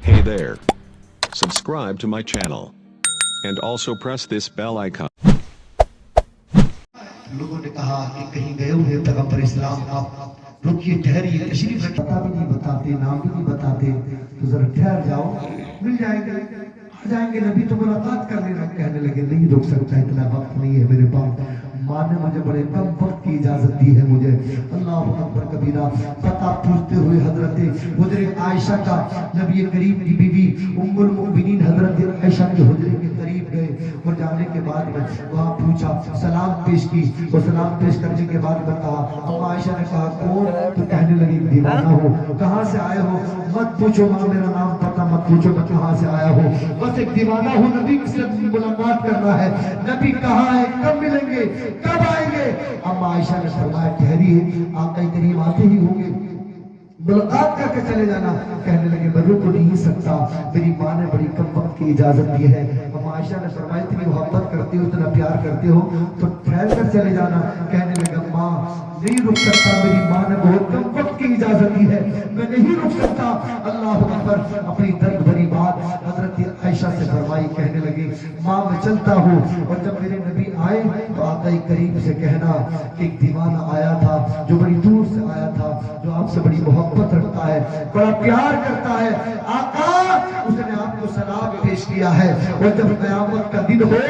Hey there. Subscribe to my channel. And also press this bell icon. लोगों ने कहा कि कहीं गए हुए पैगंबर इस्लाम आप रुकिए ठहरिए तशरीफ रखिए पता भी नहीं बताते नाम भी नहीं बताते तो जरा ठहर जाओ मिल जाएंगे आ जाएंगे नबी तो मुलाकात कर लेना कहने लगे नहीं रुक सकता इतना वक्त नहीं है मेरे पास माँ ने मुझे बड़े कम वक्त की इजाजत दी है मुझे अल्लाह अकबर कबीरा पता पूछते हुए हजरत हुजरे आयशा का नबी करीम की बीवी उम्मुल मुमिनीन हजरत आयशा के हुजरे के करीब गए और जाने के बाद में वहाँ पूछा सलाम पेश की और सलाम पेश करने के बाद में कहा अम्मा आयशा ने कहा कौन तो कहने लगी दीवाना हो कहाँ से आए हो मत पूछो माँ मेरा नाम पता मत पूछो मैं कहाँ से आया हूँ बस एक दीवाना हूँ नबी से मुलाकात करना है नबी कहाँ है कब मिलेंगे कब आएंगे अम्मा आयशा ने फरमाया ठहरिए आका करीम आते ही होंगे मुलाकात करके चले जाना कहने लगे मैं रुक नहीं सकता मेरी माँ ने बड़ी कम वक्त की इजाजत दी है अम्मा आयशा ने फरमाया इतनी मोहब्बत करते हो इतना प्यार करते हो तो ठहर कर चले जाना कहने लगा माँ नहीं रुक सकता मेरी माँ ने बहुत कम वक्त की इजाजत दी है मैं नहीं रुक सकता अल्लाह अकबर अपनी दर्द भरी बात हजरत आयशा से फरमाई कहने लगी माँ मैं चलता हूँ और जब मेरे नबी आए तो आका करीब से कहना कि एक दीवाना आया था जो बड़ी दूर से आया था जो आपसे बड़ी मोहब्बत रखता है बड़ा प्यार करता है आका उसने आपको सलाम पेश किया है और जब क़यामत का दिन हो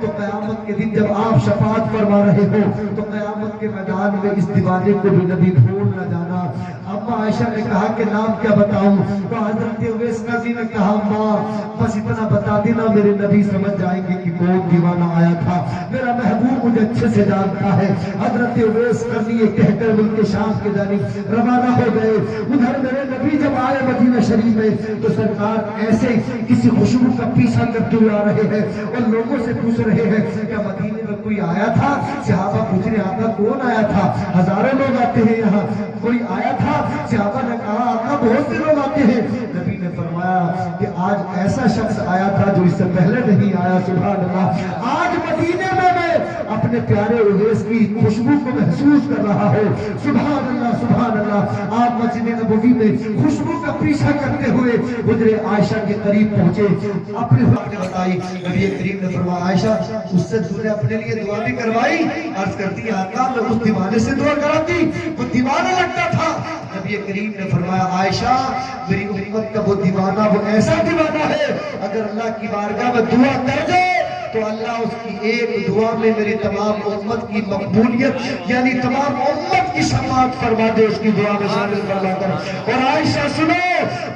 तो क़यामत के दिन जब आप शफाअत फरमा रहे हो तो क़यामत के मैदान में इस दीवाने को भी नबी भूल न जाना अम्मा आयशा ने कहा कि नाम क्या बताऊं तो हजरत उवैस काजी ने कहा माँ बस इतना बता देना मेरे नबी समझ जाएंगे कि कौन दीवाना आया था मेरा महबूब मुझे अच्छे से जानता है हजरत उवैस काजी ये कहकर मुल्क शाम के जानिब रवाना हो गए उधर मेरे नबी जब आए मदीना शरीफ में तो सरकार ऐसे किसी खुशबू का पीछा करते हुए आ रहे हैं और लोगों से पूछ रहे हैं क्या मदीने में कोई आया था सहाबा पूछ रहे आका कौन आया था हजारों लोग आते हैं यहाँ कोई आया था सहाबा ने कहा आका बहुत से लोग आते हैं नबी ने फरमाया कि आज ऐसा शख्स आया था जो इससे पहले नहीं आया सुभान अल्लाह आज मदीने में मैं अपने प्यारे उवैस की खुशबू को महसूस कर रहा हूँ सुभान अल्लाह आप मस्जिद नबवी में खुशबू का पीछा करते हुए हुजरे आयशा के करीब पहुंचे अपने बात बताई नबी करीम ने फरमाया आयशा उससे तूने अपने लिए दुआ भी करवाई अर्ज करती आका मैं उस दीवाने से दुआ कराती वो दीवाना लगता था नबी करीम ने फरमाया आयशा मेरी उम्मत का वो दीवाना वो ऐसा दीवाना है अगर अल्लाह की बारगाह में दुआ कर दे तो अल्लाह उसकी एक दुआ में मेरी तमाम उम्मत की मकबूलियत यानी तमाम उम्मत की शफाअत फरमा दे उसकी दुआ में शामिल फरमा कर और आयशा सुनो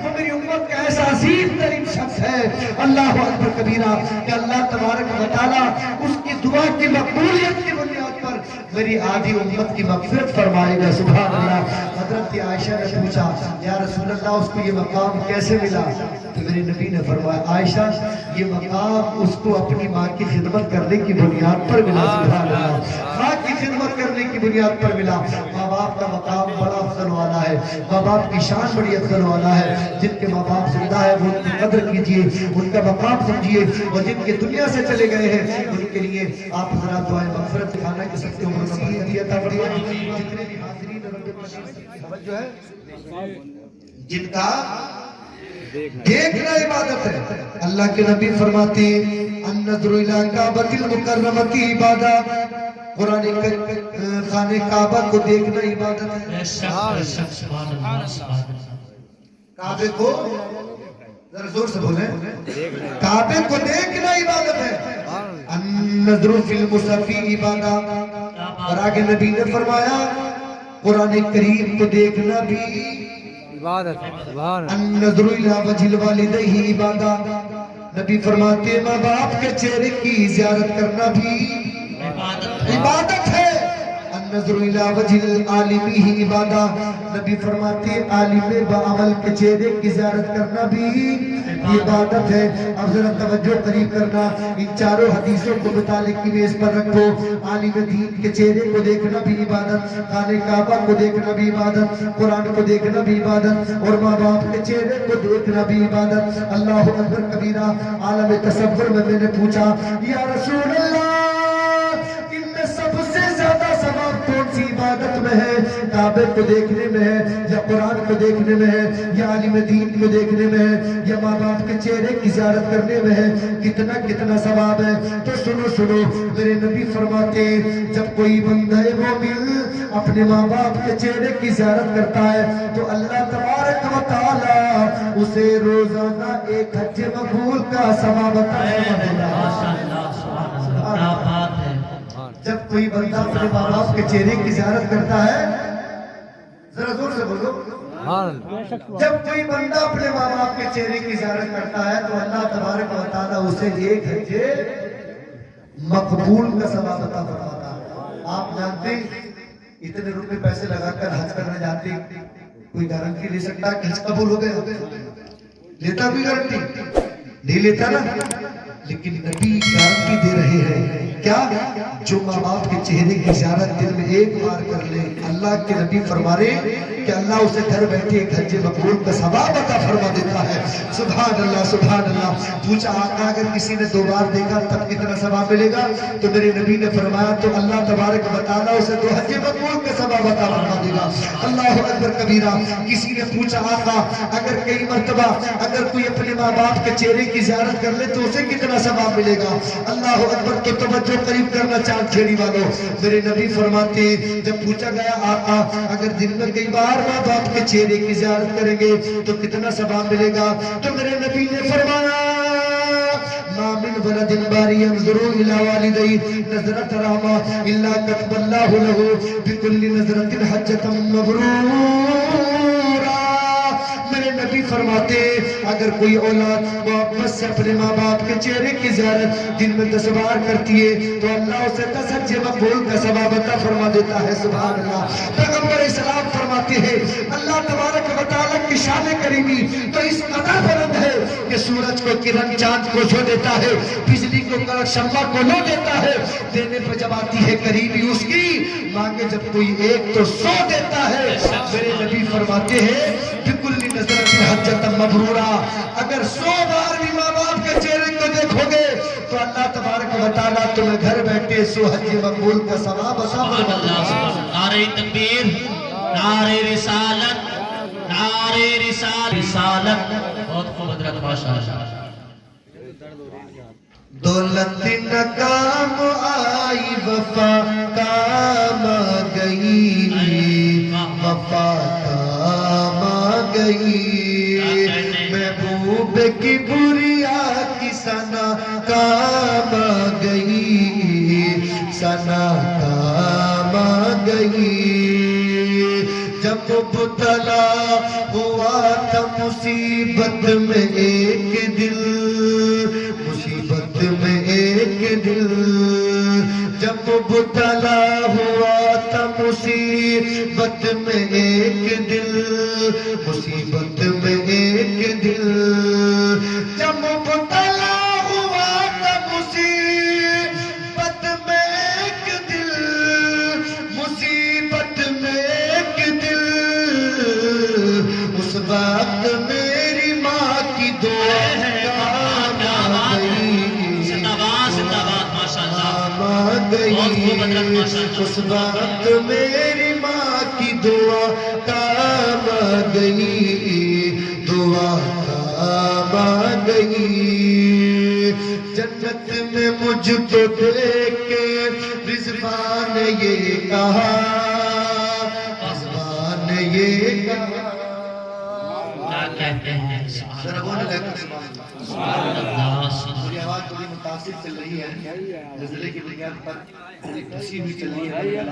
वो मेरी उम्मत का ऐसा अजीम तरीन शख्स है अल्लाह अकबर कबीरा कि अल्लाह तबारक व तआला उसकी दुआ की मकबूलियत की बुनियाद पर मेरी आधी उम्मत की मग़फ़िरत फरमाएगा सुभान अल्लाह हज़रत आयशा ने पूछा या रसूल अल्लाह उसको ये मकाम कैसे मिला तो मेरे नबी ने फरमाया आयशा ये मकाम उसको अपनी माँ की खिदमत करने की बुनियाद पर मिला सुभान अल्लाह माँ की खिदमत करने की बुनियाद पर मिला माँ बाप का मकाम बड़ा अफजल वाला है माँ बाप की शान बड़ी अफजल वाला है जिनके माँ बाप जिंदा है वो उनकी कदर कीजिए उनका मकाम समझिए और जिनके दुनिया से चले गए हैं उनके लिए आप जरा दुआए मग़फ़िरत दिखाना कि सकते हो जितने भी हाज़रीन जो है जिनका देखना इबादत है अल्लाह के नबी फरमाते अन्नज़्रु इला काबतिल मुकर्रमति इबादत कुरान खाने काबा को देखना इबादत है काबे को जरा जोर से बोले काबे को देखना इबादत है अन्नज़्रु फिल मुसफ़ी इबादत और आगे नबी ने फरमाया कुरान करीम को देखना भी इबादत है अन्नज़्रु इला वजिल वालिदैहि इबादत नबी फरमाते माँ बाप के चेहरे की ज़ियारत करना भी इबादत है अन्नज़्रु इला वजिल आलिमिही इबादत नबी फरमाते आलिम बाअमल के चेहरे की ज़ियारत करना भी इबादत है अब जरा तवज्जो करीब करना इन चारों हदीसों को मुतालिक की मेज पर रखो आलिम दीन के चेहरे को देखना भी इबादत खाने काबा को देखना भी इबादत कुरान को देखना भी इबादत और माँ बाप के चेहरे को देखना भी इबादत अल्लाह अकबर कबीरा आलम तसव्वुर में मैंने पूछा या रसूल अल्लाह इनमें सबसे ज्यादा सवाब कौन सी इबादत में है کعبے کو دیکھنے میں ہے یا قرآن کو دیکھنے میں ہے یا عالم دین کو دیکھنے میں ہے یا ماں باپ کے چہرے کی زیارت کرنے میں ہے، کتنا کتنا ثواب ہے۔ تو سنو میرے نبی فرماتے ہیں جب کوئی بندہ مومن اپنے ماں باپ کے چہرے کی زیارت کرتا ہے تو اللہ تبارک و تعالی اسے روزانہ ایک حج مقبول کا ثواب عطا فرماتا ہے۔ جب کوئی بندہ اپنے ماں باپ کے چہرے کی زیارت کرتا ہے، ذرا زور سے بولو، جب کوئی بندہ اپنے ماں باپ کے چہرے کی زیارت کرتا ہے تو اللہ تبارک و تعالی اسے ایک حج مقبول کا ثواب عطا فرماتا ہے۔ آپ جانتے ہیں اتنے روپے پیسے لگا کر حج کرنے جاتے کوئی گارنٹی لے سکتا کہ حج قبول ہو گئے؟ لیتا بھی گارنٹی نہیں لیتا نا، لیکن نبی گارنٹی دے رہے ہیں کیا؟ جو ماں باپ کے چہرے کی زیارت دن میں ایک بار کر لے، اللہ کے نبی فرما رہے کہ اللہ اسے گھر بیٹھے ایک حج مقبول کا ثواب عطا فرما دیتا ہے۔ سبحان اللہ سبحان اللہ۔ پوچھا آقا اگر کسی نے 2 بار دیکھا تب کتنا ثواب ملے گا؟ تو میرے نبی نے فرمایا تو اللہ تبارک و تعالی اسے 2 حج مقبول کا ثواب عطا فرما دے گا۔ اللہ اکبر کبیرہ۔ کسی نے پوچھا آقا اگر کئی مرتبہ اگر کوئی اپنے ماں باپ کے چہرے کی زیارت کر لے تو اسے کتنا ثواب ملے گا؟ اللہ اکبر۔ تو توجہ قریب کرنا چاند چھیڑی والوں، میرے نبی فرماتے جب پوچھا گیا آقا اگر دن میں کئی بار ماں باپ کے چہرے کی زیارت کریں گے تو کتنا ثواب ملے گا؟ تو میرے نبی نے فرمایا ما من ولد باری ينظر الى والديه نظرة رحمة الا كتب الله له بكل نظرة حجة مبرورا۔ میرے نبی فرماتے اگر کوئی اولاد محبت سے اپنے ماں باپ کے چہرے کی زیارت دن میں 10 بار کرتی ہے تو اللہ اسے 10 حج مقبول کا ثواب عطا فرما دیتا ہے۔ سبحان اللہ۔ پیغمبر اسلام فرماتے ہیں اللہ تبارک و تعالی کی شان کریمی تو اس قدر بلند ہے کہ سورج کو کرن چاند کو چھو دیتا ہے، بجلی کو کڑک شمع کو لو دیتا ہے، دینے پہ جب آتی ہے قریبی اس کی مانگے جب کوئی ایک تو 100 دیتا ہے۔ میرے نبی فرماتے ہیں بکل نظرت حجت مبرورا، اگر 100 بار بھی ماں باپ کے چہرے کو دیکھو گے تو اللہ تبارک و تعالیٰ تمہیں گھر بیٹھے 100 حج مقبول کا ثواب عطا فرما دے گا۔ نعرہ تکبیر، نعرہ رسالت، نعرہ رسالت۔ بہت خوب حضرت ماشاءاللہ۔ دولت ناکام آئی وفا کام گئی، وفا کام گئی، محبوب کی بریا کی ثنا کام گئی، ثنا کام گئی۔ جب مبتلا ہوا تھا مصیبت میں ایک دل، مصیبت میں ایک دل، جب مبتلا ہوا تھا مصیبت میں ایک دل، مصیبت میں ایک دل، جب مبتلا ہوا تھا مصیبت میں ایک دل، مصیبت میں ایک دل، اس وقت میری ماں کی دعا اس وقت میری ماں کی دعا کام گئی، دعا کام گئی۔ جنت میں مجھ کو دیکھ کے رضوان نے یہ کہا، رضوان نے یہ کہا، کیا کہتے ہیں؟ ذرا بولنے لگے سبحان اللہ۔ میری آواز تھوڑی متاثر چل رہی ہے، نزلے کی بنیاد پر خوشی بھی چل رہی ہے۔